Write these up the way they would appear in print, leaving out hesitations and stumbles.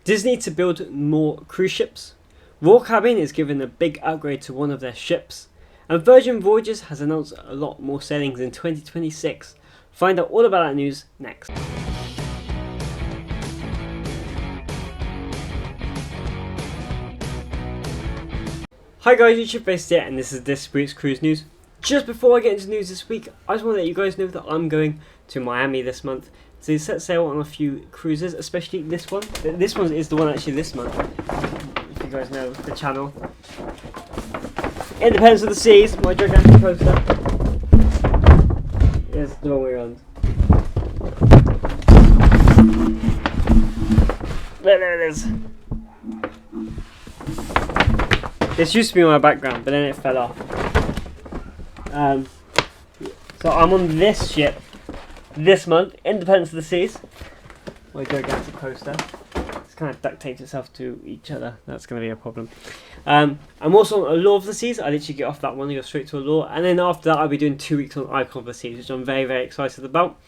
Disney to build more cruise ships. Royal Caribbean is giving a big upgrade to one of their ships. And Virgin Voyages has announced a lot more sailings in 2026. Find out all about that news next. Hi guys, YouTube Face here, and this is this week's cruise news. Just before I get into news this week, I just want to let you guys know that I'm going to Miami this month to set sail on a few cruises, especially this one. This one is the one actually this month, if you guys know the channel. Independence of the Seas, my gigantic poster. It's the wrong way around. There it is. This used to be my background, but then it fell off. So I'm on this ship this month, Independence of the Seas. My gigantic poster. It's kind of duct taped itself to each other. That's going to be a problem. I'm also on Allure of the Seas. I literally get off that one and go straight to Allure. And then after that, I'll be doing 2 weeks on Icon of the Seas, which I'm very, very excited about.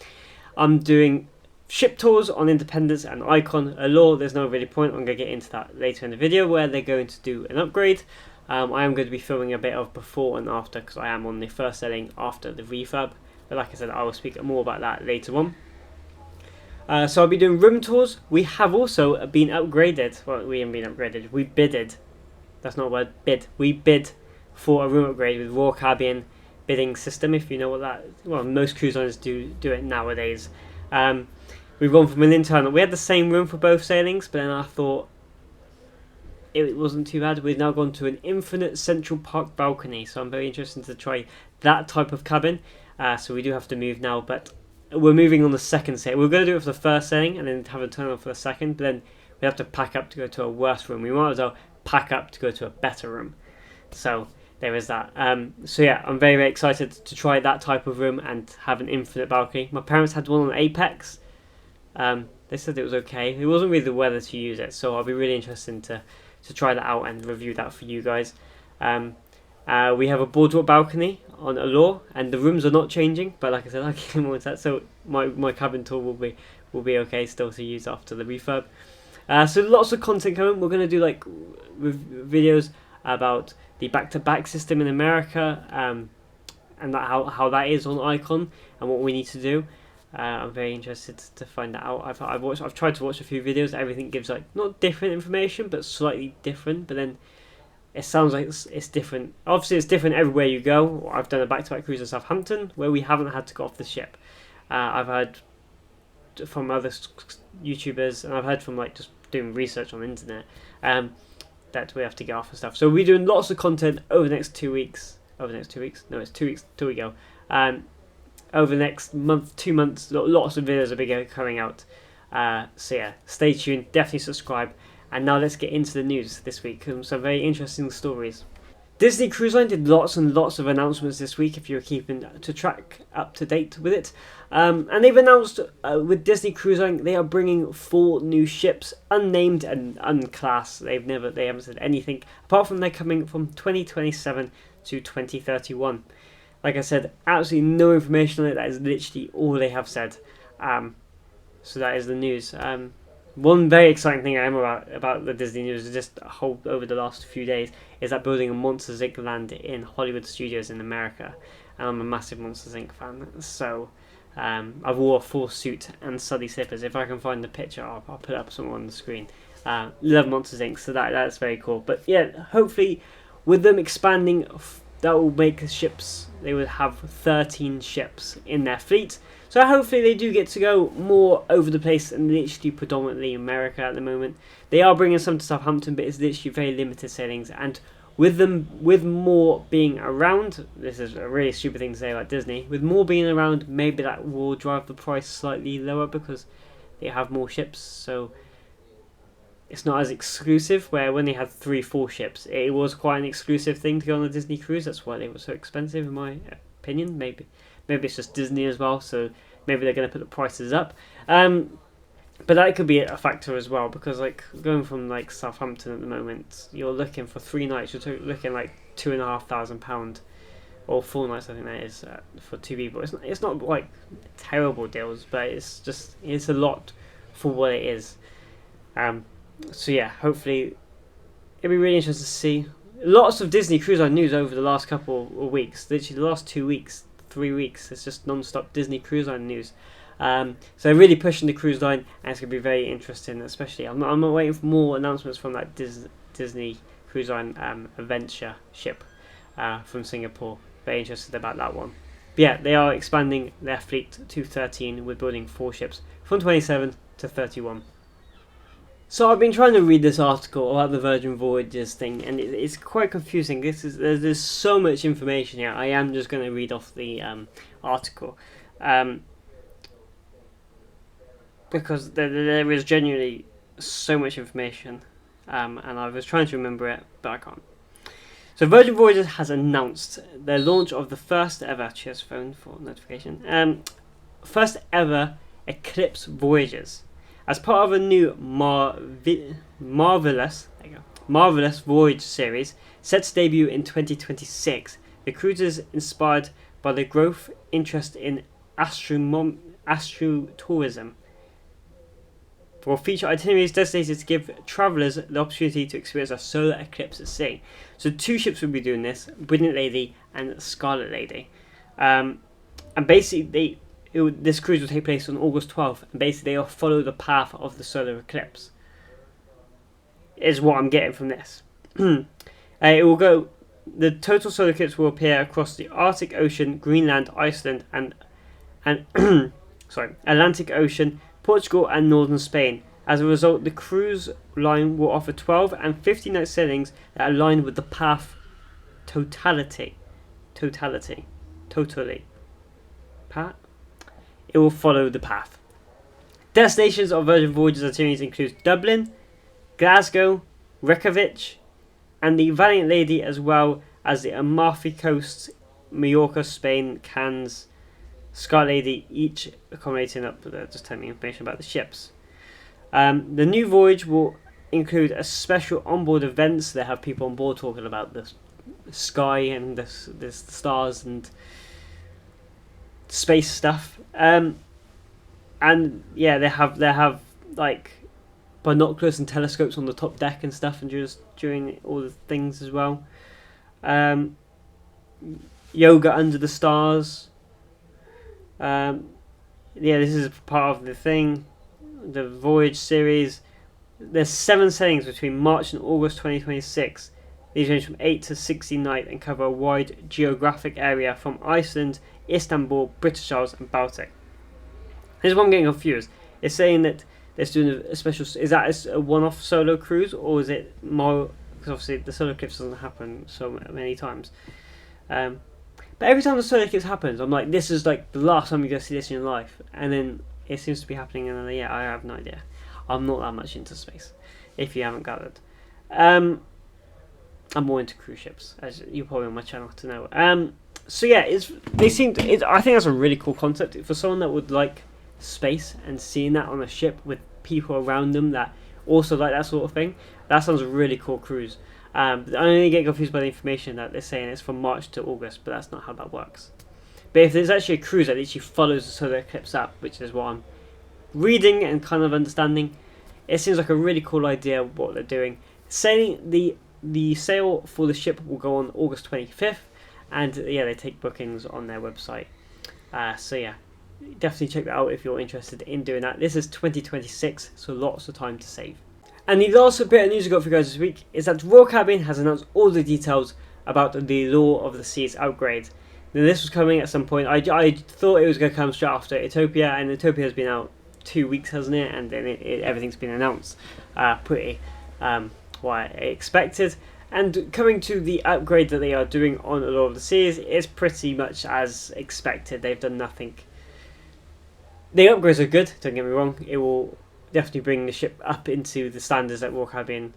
I'm doing ship tours on Independence and Icon. Allure, there's no really point. I'm going to get into that later in the video where they're going to do an upgrade. I am going to be filming a bit of before and after because I am on the first sailing after the refurb. But like I said, I will speak more about that later on. So I'll be doing room tours. We have also been upgraded. Well, we haven't been upgraded. We bidded. That's not a word. Bid. We bid for a room upgrade with Royal Caribbean bidding system. If you know what that. Well, most cruise liners do it nowadays. We've gone from an internal. We had the same room for both sailings, but then I thought it wasn't too bad. We've now gone to an infinite central park balcony, so I'm very interested to try that type of cabin. So we do have to move now, but we're moving on the second sailing. We're going to do it for the first sailing and then have a turn on for the second, but then we have to pack up to go to a worse room. We might as well pack up to go to a better room. So there is that. So yeah, I'm very, very excited to try that type of room and have an infinite balcony. My parents had one on Apex. They said it was okay. It wasn't really the weather to use it, so I'll be really interested to try that out and review that for you guys. We have a boardwalk balcony on Allure, and the rooms are not changing. But like I said, I get more into that, so my cabin tour will be okay still to use after the refurb. So lots of content coming. We're gonna do like videos about the back-to-back system in America, and that how that is on Icon and what we need to do. I'm very interested to find that out. I've tried to watch a few videos. Everything gives like not different information, but slightly different. But then it sounds like it's different. Obviously, it's different everywhere you go. I've done a back-to-back cruise in Southampton where we haven't had to go off the ship. I've heard from other YouTubers, and I've heard from like just doing research on the internet that we have to get off and stuff. So we're doing lots of content over the next 2 weeks. Over the next 2 weeks? No, it's 2 weeks till we go. Over the next month, 2 months, lots of videos will be coming out. So yeah, stay tuned, definitely subscribe. And now let's get into the news this week. Some very interesting stories. Disney Cruise Line did lots and lots of announcements this week if you're keeping to track up to date with it. And they've announced with Disney Cruise Line they are bringing 4 new ships, unnamed and unclassed. They haven't said anything apart from they're coming from 2027 to 2031. Like I said, absolutely no information on it. That is literally all they have said. So that is the news. One very exciting thing I am about the Disney news, just over the last few days, is that building a Monsters Inc. land in Hollywood studios in America. And I'm a massive Monsters Inc. fan, so I've wore a full suit and suddy slippers. If I can find the picture, I'll put it up somewhere on the screen. Love Monsters Inc. So that's very cool. But yeah, hopefully with them expanding, that will make ships. They would have 13 ships in their fleet. So hopefully they do get to go more over the place and literally predominantly America at the moment. They are bringing some to Southampton, but it's literally very limited sailings. And with more being around, this is a really stupid thing to say about Disney, with more being around, maybe that will drive the price slightly lower because they have more ships. So it's not as exclusive, where when they had 3-4 ships, it was quite an exclusive thing to go on a Disney cruise. That's why they were so expensive, in my opinion. Maybe it's just Disney as well, so maybe they're going to put the prices up. But that could be a factor as well, because like going from like Southampton at the moment, you're looking for 3 nights, you're looking like £2,500, or 4 nights I think that is for 2 people. It's not like terrible deals, but it's a lot for what it is. So yeah, hopefully it'll be really interesting to see. Lots of Disney Cruise Line news over the last couple of weeks. Literally the last 2 weeks, 3 weeks. It's just non-stop Disney Cruise Line news. So they're really pushing the cruise line, and it's going to be very interesting. Especially, I'm not waiting for more announcements from that Disney Cruise Line adventure ship from Singapore. Very interested about that one. But yeah, they are expanding their fleet to 13 with building 4 ships from 27 to 31. So I've been trying to read this article about the Virgin Voyages thing, and it's quite confusing. There's so much information here. I am just going to read off the article, because there is genuinely so much information, and I was trying to remember it, but I can't. So Virgin Voyages has announced the launch of the first ever, cheers phone for notification, first ever Eclipse Voyages. As part of a new marvelous Voyage series set to debut in 2026, the cruise is inspired by the growth interest in astrotourism. Will feature itineraries designated to give travellers the opportunity to experience a solar eclipse at sea. So 2 ships will be doing this: Brilliant Lady and Scarlet Lady, and basically this cruise will take place on August 12th, and basically they'll follow the path of the solar eclipse, is what I'm getting from this. It will go. The total solar eclipse will appear across the Arctic Ocean, Greenland, Iceland, and Atlantic Ocean, Portugal, and northern Spain. As a result, the cruise line will offer 12 and 50-night sailings that align with the path totally. Pat? It will follow the path. Destinations of Virgin Voyages itineraries include Dublin, Glasgow, Reykjavik, and the Valiant Lady, as well as the Amalfi Coast, Mallorca, Spain, Cannes, Scarlet Lady, each accommodating up. Just telling me information about the ships. The new voyage will include a special onboard events. They have people on board talking about the sky and the stars and space stuff. And yeah, they have like binoculars and telescopes on the top deck and stuff, and just during all the things as well. Yoga under the stars. Yeah, this is part of the thing, the Voyage series. There's 7 sailings between March and August 2026. These range from 8 to 60 nights and cover a wide geographic area from Iceland, Istanbul, British Isles, and Baltic. Here's what I'm getting confused. It's saying that they're doing a special. Is that a one-off solo cruise, or is it more? Because obviously the solar eclipse doesn't happen so many times. But every time the solar eclipse happens, I'm like, this is like the last time you're going to see this in your life. And then it seems to be happening another year. I have no idea. I'm not that much into space, if you haven't gathered. I'm more into cruise ships, as you're probably on my channel to know. So yeah, I think that's a really cool concept for someone that would like space and seeing that on a ship with people around them that also like that sort of thing. That sounds a really cool cruise. I only get confused by the information that they're saying it's from March to August, but that's not how that works. But if there's actually a cruise that literally follows the solar eclipse up, which is what I'm reading and kind of understanding, it seems like a really cool idea of what they're doing. Sailing the sail for the ship will go on August 25th, and yeah, they take bookings on their website. So yeah, definitely check that out if you're interested in doing that. This is 2026, so lots of time to save. And the last bit of news I got for you guys this week is that Royal Caribbean has announced all the details about the Allure of the Seas upgrade. Now, this was coming at some point. I thought it was going to come straight after Utopia, and Utopia has been out 2 weeks, hasn't it? And then everything's been announced pretty what I expected. And coming to the upgrade that they are doing on Allure of the Seas is pretty much as expected. They've done nothing. The upgrades are good, don't get me wrong. It will definitely bring the ship up into the standards that Royal Caribbean.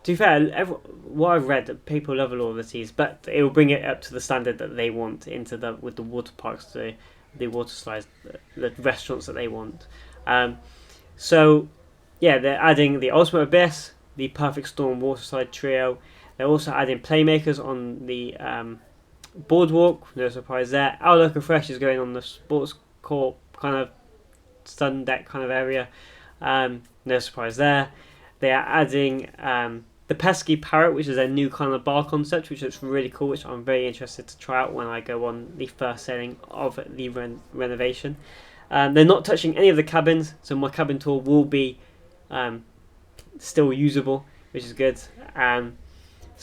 To be fair, what I've read, people love Allure of the Seas, but it will bring it up to the standard that they want with the water parks, the water slides, the restaurants that they want. So yeah, they're adding the Ultimate Abyss, the Perfect Storm waterside trio. They're also adding playmakers on the boardwalk. No surprise there. Outlook and Fresh is going on the sports court kind of sun deck kind of area. No surprise there. They are adding the pesky parrot, which is a new kind of bar concept, which looks really cool, which I'm very interested to try out when I go on the first sailing of the renovation. They're not touching any of the cabins, so my cabin tour will be still usable, which is good. So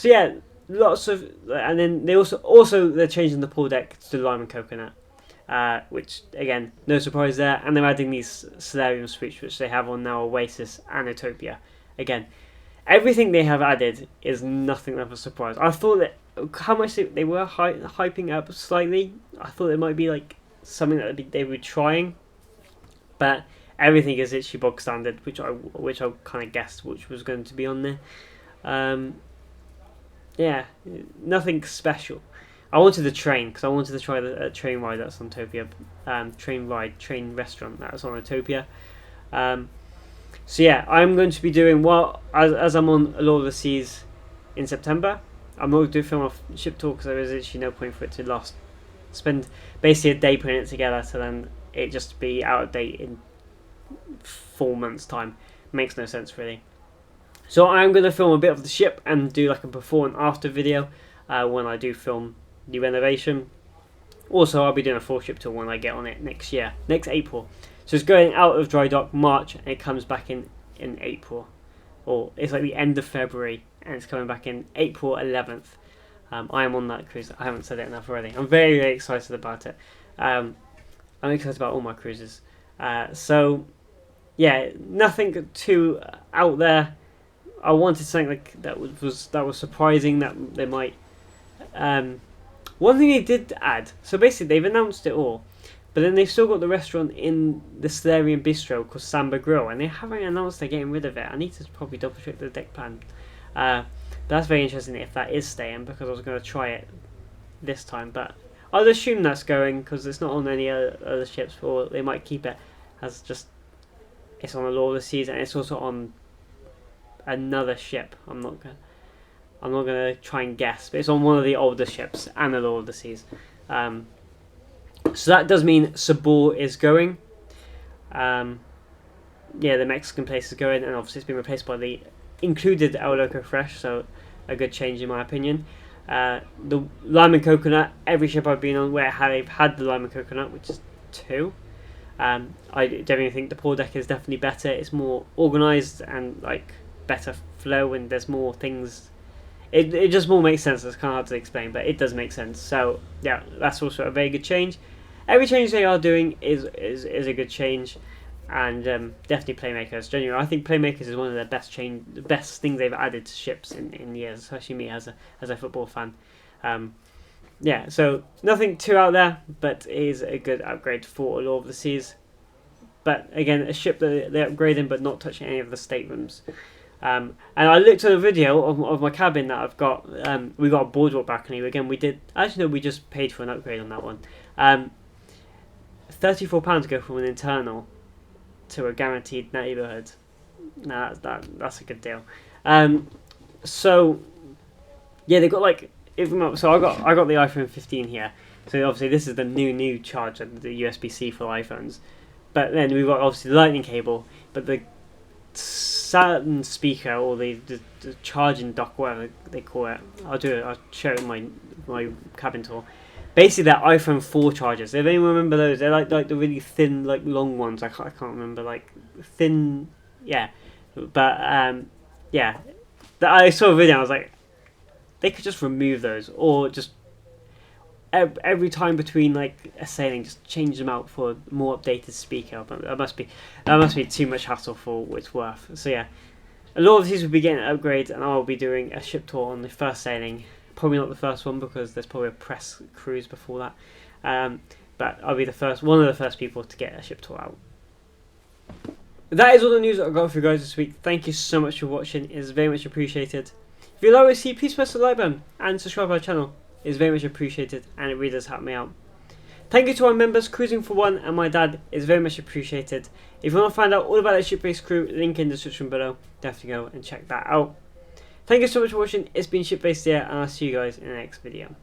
yeah, lots of, and then they also they're changing the pool deck to lime and coconut, which again, no surprise there. And they're adding these solarium suites, which they have on now Oasis and Utopia. Again, everything they have added is nothing of a surprise. I thought that how much they were hyping up slightly. I thought it might be like something that they were trying, but everything is literally bog standard, which I kind of guessed which was going to be on there. Yeah, nothing special. I wanted the train because I wanted to try the train ride that's on Utopia. Train restaurant that's on Utopia. So yeah, I'm going to be doing, well, as I'm on Allure of the Seas in September, I'm not going to do a film of ship tour because there is actually no point for it to spend basically a day putting it together to then it just be out of date in 4 months time. Makes no sense really. So I'm going to film a bit of the ship and do like a before and after video when I do film the renovation. Also, I'll be doing a full ship tour when I get on it next April. So it's going out of dry dock March and it comes back in April. Or it's like the end of February and it's coming back in April 11th. I am on that cruise. I haven't said it enough already. I'm very, very excited about it. I'm excited about all my cruises. So, yeah, nothing too out there. I wanted something like that was surprising that they might. One thing they did add. So basically, they've announced it all. But then they've still got the restaurant in the Solarium Bistro called Samba Grill, and they haven't announced they're getting rid of it. I need to probably double check the deck plan. But that's very interesting if that is staying, because I was going to try it this time. But I'd assume that's going because it's not on any other ships, or they might keep it as just it's on the Allure of the Seas, and it's also on another ship. I'm not gonna try and guess, but it's on one of the older ships and the Allure of the Seas. So that does mean Sabor is going. Yeah, the Mexican place is going, and obviously it's been replaced by the included El Loco Fresh, so a good change in my opinion. The lime and coconut, every ship I've been on where I've had the lime and coconut, which is 2. I definitely think the pool deck is definitely better. It's more organised and like better flow, and there's more things. It just more makes sense. It's kind of hard to explain, but it does make sense. So yeah, that's also a very good change. Every change they are doing is a good change, and definitely Playmakers. Genuinely, I think Playmakers is one of the best things they've added to ships in years, especially me as a football fan. Yeah, so nothing too out there, but it is a good upgrade for Allure of the Seas. But again, a ship that they're upgrading, but not touching any of the staterooms. And I looked at a video of my cabin that I've got. We got a boardwalk balcony. Again, we just paid for an upgrade on that one. £34 to go from an internal to a guaranteed neighbourhood. Now that's a good deal. So yeah, they got like so I got the iPhone 15 here. So obviously this is the new charger, the USB-C for iPhones. But then we've got obviously the lightning cable, but the Saturn speaker or the charging dock, whatever they call it. I'll show it in my cabin tour. Basically, they're iPhone 4 chargers. If anyone remember those, they're like the really thin, like long ones. I can't remember, like thin, yeah. But yeah, I saw a video. I was like, they could just remove those, or just every time between like a sailing, just change them out for a more updated speaker. But that must be too much hassle for what it's worth. So yeah, a lot of these will be getting upgrades, and I'll be doing a ship tour on the first sailing. Probably not the first one because there's probably a press cruise before that. But I'll be one of the first people to get a ship tour out. That is all the news that I've got for you guys this week. Thank you so much for watching. It is very much appreciated. If you like what you see, please press the like button and subscribe to our channel. It is very much appreciated, and it really does help me out. Thank you to our members, Cruising for One and my dad. It is very much appreciated. If you want to find out all about the ship-based crew, link in the description below. Definitely go and check that out. Thank you so much for watching. It's been Ship Based here, and I'll see you guys in the next video.